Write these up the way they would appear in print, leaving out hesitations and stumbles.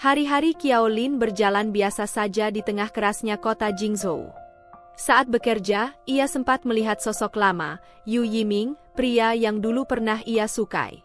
Hari-hari Qiao Lin berjalan biasa saja di tengah kerasnya kota Jingzhou. Saat bekerja, ia sempat melihat sosok lama, Yu Yiming, pria yang dulu pernah ia sukai.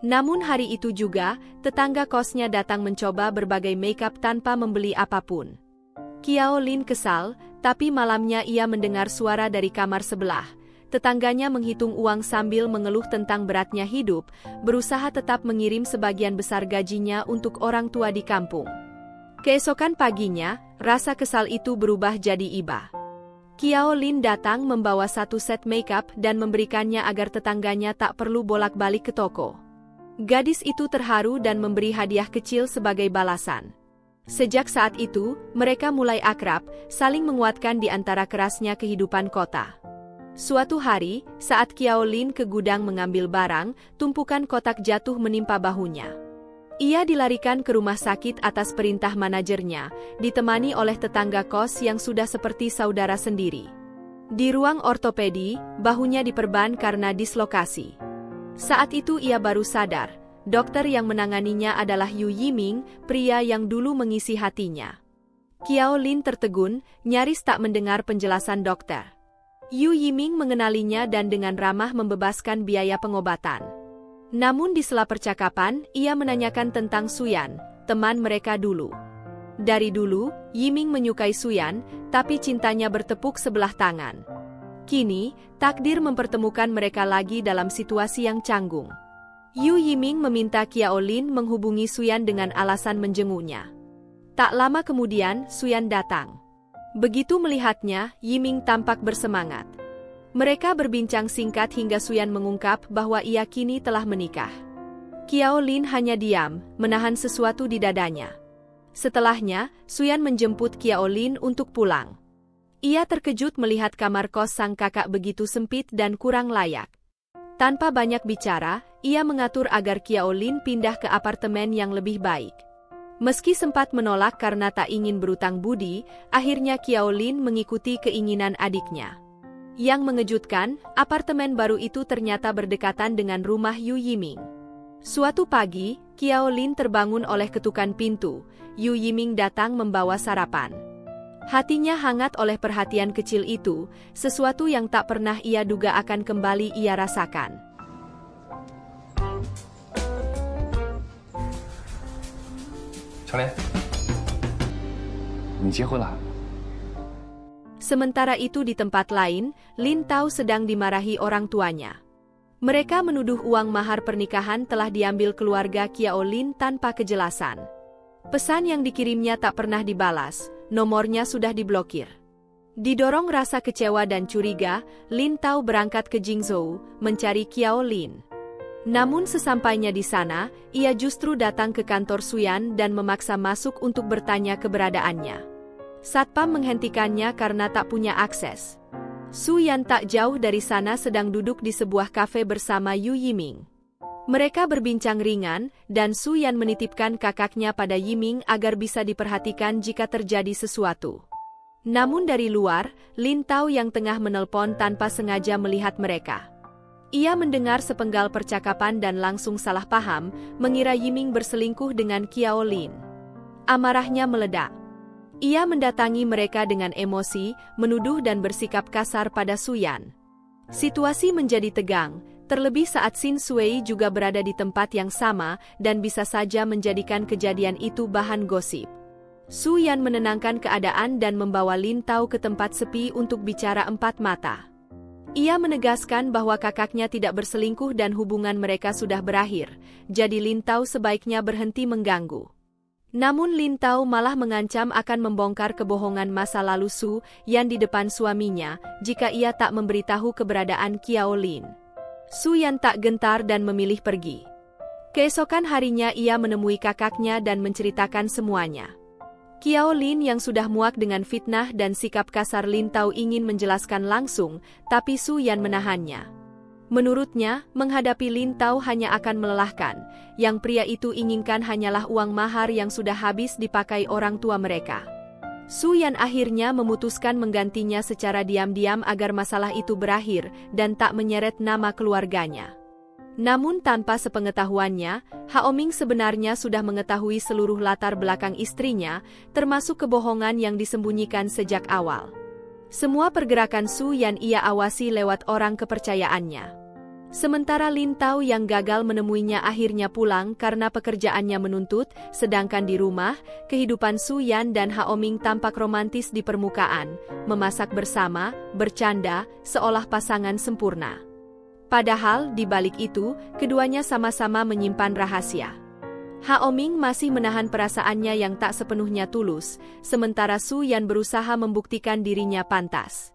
Namun hari itu juga, tetangga kosnya datang mencoba berbagai makeup tanpa membeli apapun. Qiao Lin kesal, tapi malamnya ia mendengar suara dari kamar sebelah. Tetangganya menghitung uang sambil mengeluh tentang beratnya hidup, berusaha tetap mengirim sebagian besar gajinya untuk orang tua di kampung. Keesokan paginya, rasa kesal itu berubah jadi iba. Qiao Lin datang membawa satu set makeup dan memberikannya agar tetangganya tak perlu bolak-balik ke toko. Gadis itu terharu dan memberi hadiah kecil sebagai balasan. Sejak saat itu, mereka mulai akrab, saling menguatkan di antara kerasnya kehidupan kota. Suatu hari, saat Qiao Lin ke gudang mengambil barang, tumpukan kotak jatuh menimpa bahunya. Ia dilarikan ke rumah sakit atas perintah manajernya, ditemani oleh tetangga kos yang sudah seperti saudara sendiri. Di ruang ortopedi, bahunya diperban karena dislokasi. Saat itu ia baru sadar, dokter yang menanganinya adalah Yu Yiming, pria yang dulu mengisi hatinya. Qiao Lin tertegun, nyaris tak mendengar penjelasan dokter. Yu Yiming mengenalinya dan dengan ramah membebaskan biaya pengobatan. Namun di sela percakapan, ia menanyakan tentang Suyan, teman mereka dulu. Dari dulu, Yiming menyukai Suyan, tapi cintanya bertepuk sebelah tangan. Kini, takdir mempertemukan mereka lagi dalam situasi yang canggung. Yu Yiming meminta Qiao Lin menghubungi Suyan dengan alasan menjenguknya. Tak lama kemudian, Suyan datang. Begitu melihatnya, Yiming tampak bersemangat. Mereka berbincang singkat hingga Suyan mengungkap bahwa ia kini telah menikah. Qiao Lin hanya diam, menahan sesuatu di dadanya. Setelahnya, Suyan menjemput Qiao Lin untuk pulang. Ia terkejut melihat kamar kos sang kakak begitu sempit dan kurang layak. Tanpa banyak bicara, ia mengatur agar Qiao Lin pindah ke apartemen yang lebih baik. Meski sempat menolak karena tak ingin berutang budi, akhirnya Qiao Lin mengikuti keinginan adiknya. Yang mengejutkan, apartemen baru itu ternyata berdekatan dengan rumah Yu Yiming. Suatu pagi, Qiao Lin terbangun oleh ketukan pintu. Yu Yiming datang membawa sarapan. Hatinya hangat oleh perhatian kecil itu, sesuatu yang tak pernah ia duga akan kembali ia rasakan. Sementara itu di tempat lain, Lin Tao sedang dimarahi orang tuanya. Mereka menuduh uang mahar pernikahan telah diambil keluarga Qiao Lin tanpa kejelasan. Pesan yang dikirimnya tak pernah dibalas, nomornya sudah diblokir. Didorong rasa kecewa dan curiga, Lin Tao berangkat ke Jingzhou, mencari Qiao Lin. Namun sesampainya di sana, ia justru datang ke kantor Suyan dan memaksa masuk untuk bertanya keberadaannya. Satpam menghentikannya karena tak punya akses. Suyan tak jauh dari sana sedang duduk di sebuah kafe bersama Yu Yiming. Mereka berbincang ringan, dan Suyan menitipkan kakaknya pada Yiming agar bisa diperhatikan jika terjadi sesuatu. Namun dari luar, Lin Tao yang tengah menelpon tanpa sengaja melihat mereka. Ia mendengar sepenggal percakapan dan langsung salah paham, mengira Yiming berselingkuh dengan Qiao Lin. Amarahnya meledak. Ia mendatangi mereka dengan emosi, menuduh dan bersikap kasar pada Suyan. Situasi menjadi tegang, terlebih saat Xin Sui juga berada di tempat yang sama dan bisa saja menjadikan kejadian itu bahan gosip. Suyan menenangkan keadaan dan membawa Lin Tao ke tempat sepi untuk bicara empat mata. Ia menegaskan bahwa kakaknya tidak berselingkuh dan hubungan mereka sudah berakhir, jadi Lin Tao sebaiknya berhenti mengganggu. Namun Lin Tao malah mengancam akan membongkar kebohongan masa lalu Su Yan di depan suaminya jika ia tak memberitahu keberadaan Qiao Lin. Su Yan tak gentar dan memilih pergi. Keesokan harinya ia menemui kakaknya dan menceritakan semuanya. Qiao Lin yang sudah muak dengan fitnah dan sikap kasar Lin Tao ingin menjelaskan langsung, tapi Su Yan menahannya. Menurutnya, menghadapi Lin Tao hanya akan melelahkan, yang pria itu inginkan hanyalah uang mahar yang sudah habis dipakai orang tua mereka. Su Yan akhirnya memutuskan menggantinya secara diam-diam agar masalah itu berakhir dan tak menyeret nama keluarganya. Namun tanpa sepengetahuannya, Haoming sebenarnya sudah mengetahui seluruh latar belakang istrinya, termasuk kebohongan yang disembunyikan sejak awal. Semua pergerakan Su Yan ia awasi lewat orang kepercayaannya. Sementara Lin Tao yang gagal menemuinya akhirnya pulang karena pekerjaannya menuntut, sedangkan di rumah, kehidupan Su Yan dan Haoming tampak romantis di permukaan, memasak bersama, bercanda, seolah pasangan sempurna. Padahal, di balik itu, keduanya sama-sama menyimpan rahasia. Haoming masih menahan perasaannya yang tak sepenuhnya tulus, sementara Su Yan berusaha membuktikan dirinya pantas.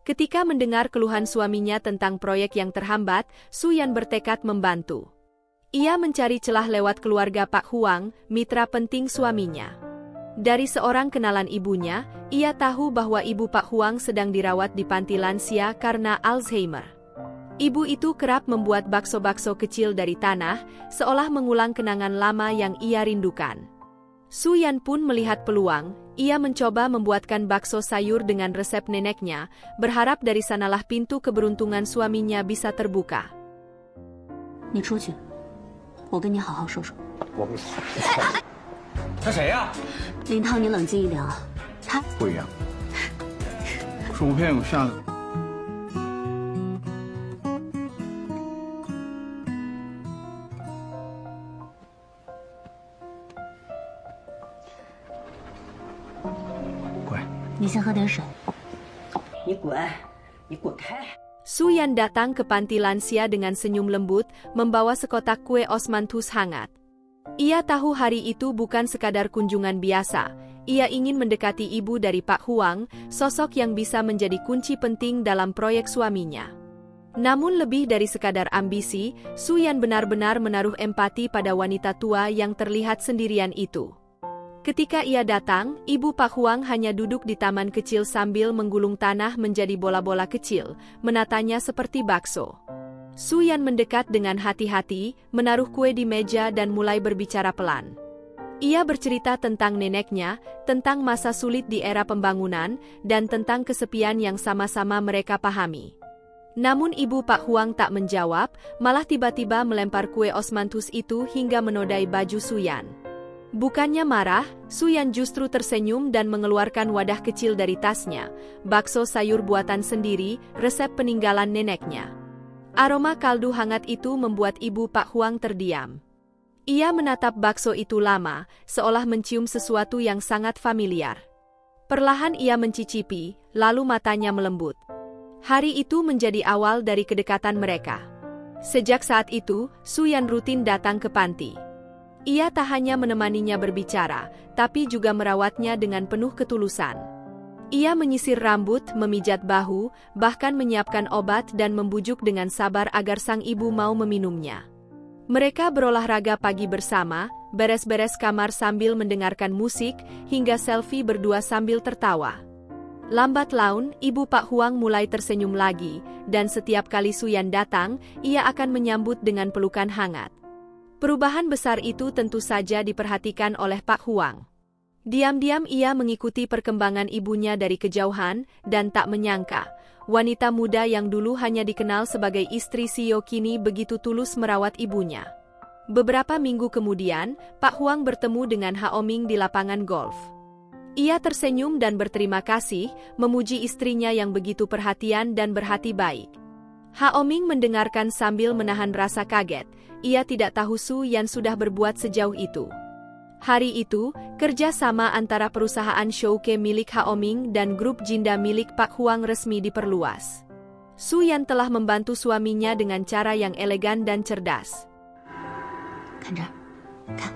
Ketika mendengar keluhan suaminya tentang proyek yang terhambat, Su Yan bertekad membantu. Ia mencari celah lewat keluarga Pak Huang, mitra penting suaminya. Dari seorang kenalan ibunya, ia tahu bahwa ibu Pak Huang sedang dirawat di panti lansia karena Alzheimer. Ibu itu kerap membuat bakso-bakso kecil dari tanah, seolah mengulang kenangan lama yang ia rindukan. Su Yan pun melihat peluang, ia mencoba membuatkan bakso sayur dengan resep neneknya, berharap dari sanalah pintu keberuntungan suaminya bisa terbuka. 你出去，我跟你好好说说。我不。他谁呀？林涛，你冷静一点啊。他不一样，薯片有下的。 你先喝点水。你滚，你滚开！ Su Yan datang ke panti lansia dengan senyum lembut, membawa sekotak kue osmanthus hangat. Ia tahu hari itu bukan sekadar kunjungan biasa. Ia ingin mendekati ibu dari Pak Huang, sosok yang bisa menjadi kunci penting dalam proyek suaminya. Namun lebih dari sekadar ambisi, Su Yan benar-benar menaruh empati pada wanita tua yang terlihat sendirian itu. Ketika ia datang, ibu Pak Huang hanya duduk di taman kecil sambil menggulung tanah menjadi bola-bola kecil, menatanya seperti bakso. Su Yan mendekat dengan hati-hati, menaruh kue di meja dan mulai berbicara pelan. Ia bercerita tentang neneknya, tentang masa sulit di era pembangunan, dan tentang kesepian yang sama-sama mereka pahami. Namun ibu Pak Huang tak menjawab, malah tiba-tiba melempar kue osmanthus itu hingga menodai baju Su Yan. Bukannya marah, Su Yan justru tersenyum dan mengeluarkan wadah kecil dari tasnya, bakso sayur buatan sendiri, resep peninggalan neneknya. Aroma kaldu hangat itu membuat ibu Pak Huang terdiam. Ia menatap bakso itu lama, seolah mencium sesuatu yang sangat familiar. Perlahan ia mencicipi, lalu matanya melembut. Hari itu menjadi awal dari kedekatan mereka. Sejak saat itu, Su Yan rutin datang ke panti. Ia tak hanya menemaninya berbicara, tapi juga merawatnya dengan penuh ketulusan. Ia menyisir rambut, memijat bahu, bahkan menyiapkan obat dan membujuk dengan sabar agar sang ibu mau meminumnya. Mereka berolahraga pagi bersama, beres-beres kamar sambil mendengarkan musik, hingga selfie berdua sambil tertawa. Lambat laun, ibu Pak Huang mulai tersenyum lagi, dan setiap kali Su Yan datang, ia akan menyambut dengan pelukan hangat. Perubahan besar itu tentu saja diperhatikan oleh Pak Huang. Diam-diam ia mengikuti perkembangan ibunya dari kejauhan, dan tak menyangka, wanita muda yang dulu hanya dikenal sebagai istri CEO kini begitu tulus merawat ibunya. Beberapa minggu kemudian, Pak Huang bertemu dengan Haoming di lapangan golf. Ia tersenyum dan berterima kasih, memuji istrinya yang begitu perhatian dan berhati baik. Haoming mendengarkan sambil menahan rasa kaget. Ia tidak tahu Su Yan sudah berbuat sejauh itu. Hari itu, kerja sama antara perusahaan Shouke milik Haoming dan grup Jinda milik Pak Huang resmi diperluas. Su Yan telah membantu suaminya dengan cara yang elegan dan cerdas. 看这儿，看，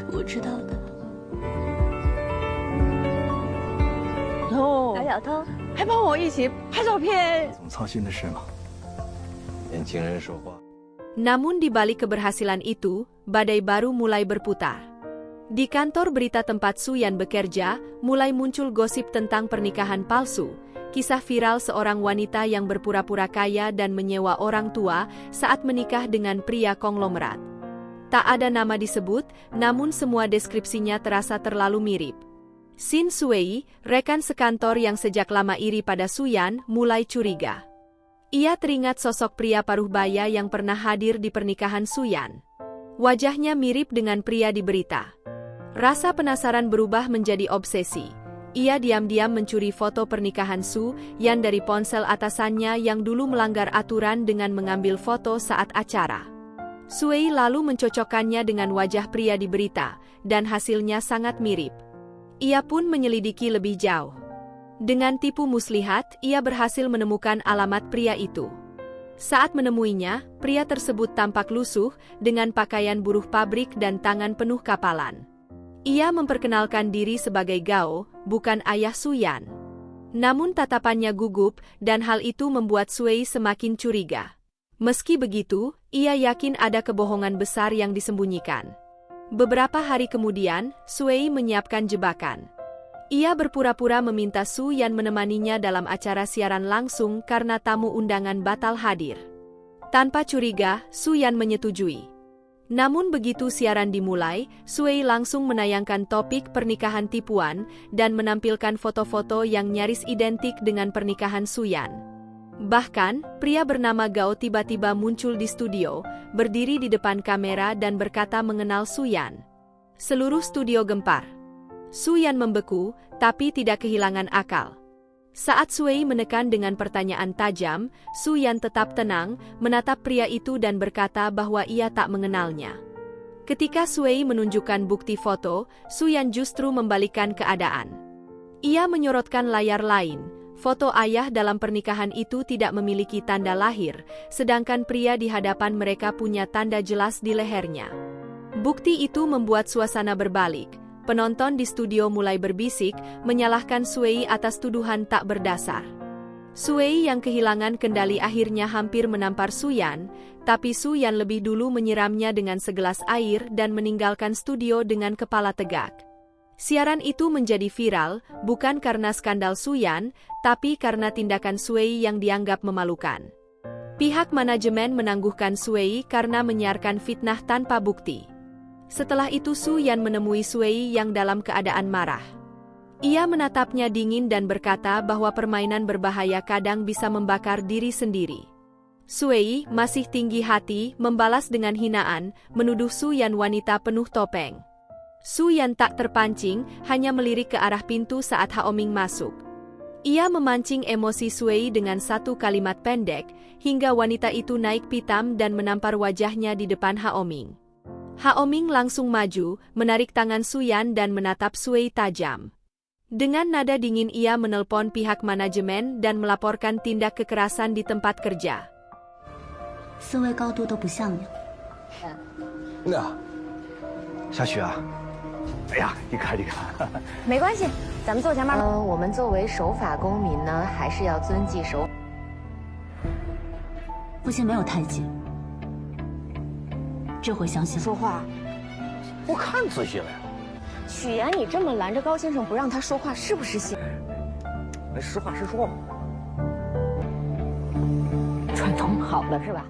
我知道的。小小偷，还帮我一起拍照片。怎么操心的事吗？ 年轻人说话。 Namun di balik keberhasilan itu, badai baru mulai berputar. Di kantor berita tempat Su Yan bekerja, mulai muncul gosip tentang pernikahan palsu, kisah viral seorang wanita yang berpura-pura kaya dan menyewa orang tua saat menikah dengan pria konglomerat. Tak ada nama disebut, namun semua deskripsinya terasa terlalu mirip. Sin Suwei, rekan sekantor yang sejak lama iri pada Su Yan, mulai curiga. Ia teringat sosok pria paruh baya yang pernah hadir di pernikahan Su Yan. Wajahnya mirip dengan pria di berita. Rasa penasaran berubah menjadi obsesi. Ia diam-diam mencuri foto pernikahan Su Yan dari ponsel atasannya yang dulu melanggar aturan dengan mengambil foto saat acara. Sui lalu mencocokkannya dengan wajah pria di berita, dan hasilnya sangat mirip. Ia pun menyelidiki lebih jauh. Dengan tipu muslihat, ia berhasil menemukan alamat pria itu. Saat menemuinya, pria tersebut tampak lusuh, dengan pakaian buruh pabrik dan tangan penuh kapalan. Ia memperkenalkan diri sebagai Gao, bukan ayah Su Yan. Namun tatapannya gugup, dan hal itu membuat Sui semakin curiga. Meski begitu, ia yakin ada kebohongan besar yang disembunyikan. Beberapa hari kemudian, Sui menyiapkan jebakan. Ia berpura-pura meminta Su Yan menemaninya dalam acara siaran langsung karena tamu undangan batal hadir. Tanpa curiga, Su Yan menyetujui. Namun begitu siaran dimulai, Sui langsung menayangkan topik pernikahan tipuan dan menampilkan foto-foto yang nyaris identik dengan pernikahan Su Yan. Bahkan, pria bernama Gao tiba-tiba muncul di studio, berdiri di depan kamera dan berkata mengenal Su Yan. Seluruh studio gempar. Su Yan membeku, tapi tidak kehilangan akal. Saat Sui menekan dengan pertanyaan tajam, Su Yan tetap tenang, menatap pria itu dan berkata bahwa ia tak mengenalnya. Ketika Sui menunjukkan bukti foto, Su Yan justru membalikkan keadaan. Ia menyorotkan layar lain. Foto ayah dalam pernikahan itu tidak memiliki tanda lahir, sedangkan pria di hadapan mereka punya tanda jelas di lehernya. Bukti itu membuat suasana berbalik. Penonton di studio mulai berbisik, menyalahkan Sui atas tuduhan tak berdasar. Sui yang kehilangan kendali akhirnya hampir menampar Su Yan, tapi Su Yan lebih dulu menyiramnya dengan segelas air dan meninggalkan studio dengan kepala tegak. Siaran itu menjadi viral, bukan karena skandal Su Yan, tapi karena tindakan Sui yang dianggap memalukan. Pihak manajemen menangguhkan Sui karena menyiarkan fitnah tanpa bukti. Setelah itu Su Yan menemui Sui yang dalam keadaan marah. Ia menatapnya dingin dan berkata bahwa permainan berbahaya kadang bisa membakar diri sendiri. Sui masih tinggi hati, membalas dengan hinaan, menuduh Su Yan wanita penuh topeng. Su Yan tak terpancing, hanya melirik ke arah pintu saat Haoming masuk. Ia memancing emosi Sui dengan satu kalimat pendek, hingga wanita itu naik pitam dan menampar wajahnya di depan Haoming. Haoming langsung maju, menarik tangan Su Yan dan menatap Sui tajam. Dengan nada dingin ia menelpon pihak manajemen dan melaporkan tindak kekerasan di tempat kerja. 4位高度都不像你。那，小许啊，哎呀，你看，没关系，咱们做下慢慢。我们作为守法公民呢，还是要遵纪守。父亲没有太极，这回相信了。说话，我看仔细了呀。许言，你这么拦着高先生不让他说话，是不是心？实话实说嘛。传统好了是吧？